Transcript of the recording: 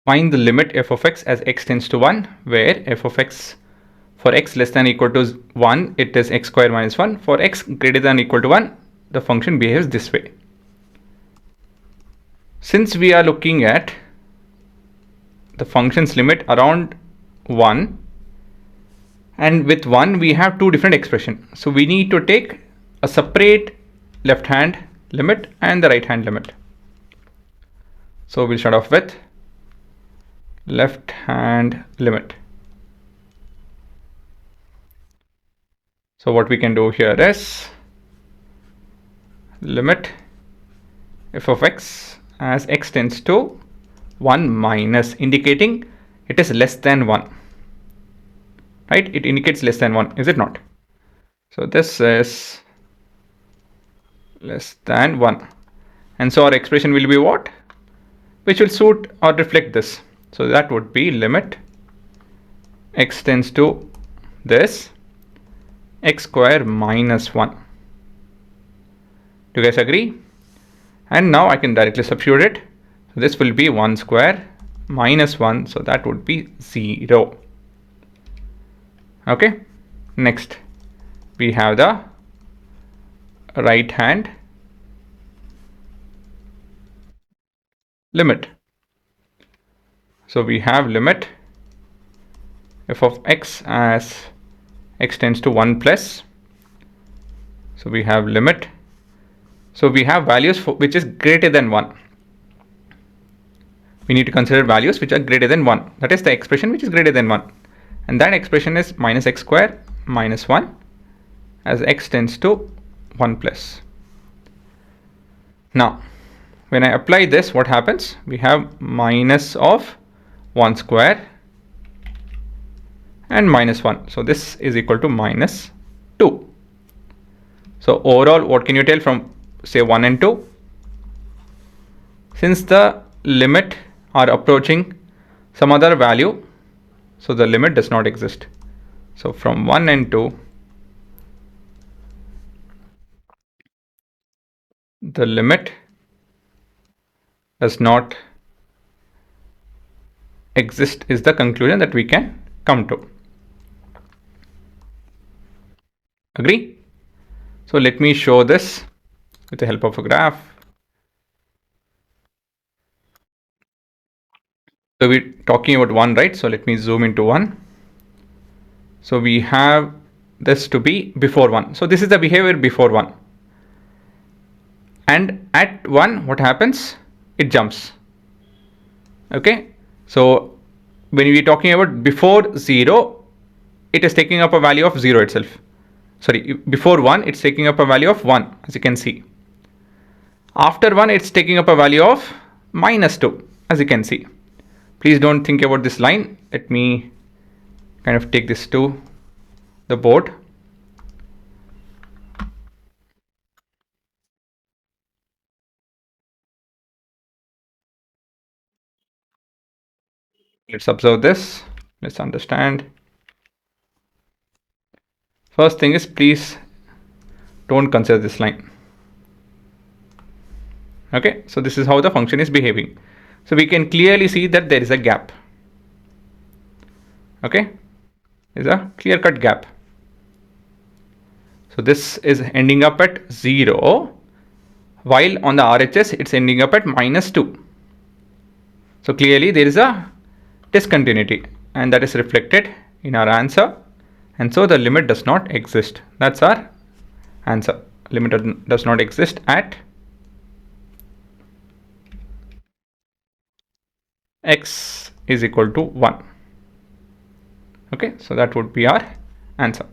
Find the limit f of x as x tends to 1, where f of x for x less than or equal to 1, it is x square minus 1. For x greater than or equal to 1, the function behaves this way. Since we are looking at the function's limit around 1, and with 1 we have two different expressions. So we need to take a separate left hand limit and the right hand limit. So we'll start off with left hand limit. So what we can do here is limit f of x as x tends to 1 minus, indicating it is less than 1. Right? It indicates less than 1, is it not? So this is less than 1. And so our expression will be what? Which will suit or reflect this. So that would be limit x tends to this x square minus 1. Do you guys agree? And now I can directly substitute it. So this will be 1 square minus 1. So that would be 0. Okay. Next, we have the right hand limit. So we have limit f of x as x tends to 1 plus. So we have limit. So we have values which is greater than 1. We need to consider values which are greater than 1. That is the expression which is greater than 1. And that expression is minus x square minus 1 as x tends to 1 plus. Now, when I apply this, what happens? We have minus of 1 square and minus 1. So this is equal to minus 2. So overall, what can you tell from say 1 and 2? Since the limit are approaching some other value, so the limit does not exist. So from 1 and 2, the limit does not exist is the conclusion that we can come to. Agree? So let me show this with the help of a graph. So we're talking about 1, right? So let me zoom into 1. So we have this to be before 1. So this is the behavior before 1. And at 1, what happens? It jumps. Okay. So when we're talking about before 0, it is taking up a value of 0 itself. Sorry, before 1, it's taking up a value of 1, as you can see. After 1, it's taking up a value of minus 2, as you can see. Please don't think about this line. Let me kind of take this to the board. Let's observe this. Let's understand. First thing is, please don't consider this line. Okay, so this is how the function is behaving. So we can clearly see that there is a gap. Okay, there's a clear-cut gap. So this is ending up at 0, while on the RHS it's ending up at minus 2. So clearly there is a discontinuity, and that is reflected in our answer. And so the limit does not exist. That's our answer. Limit does not exist at x is equal to 1. Okay, so that would be our answer.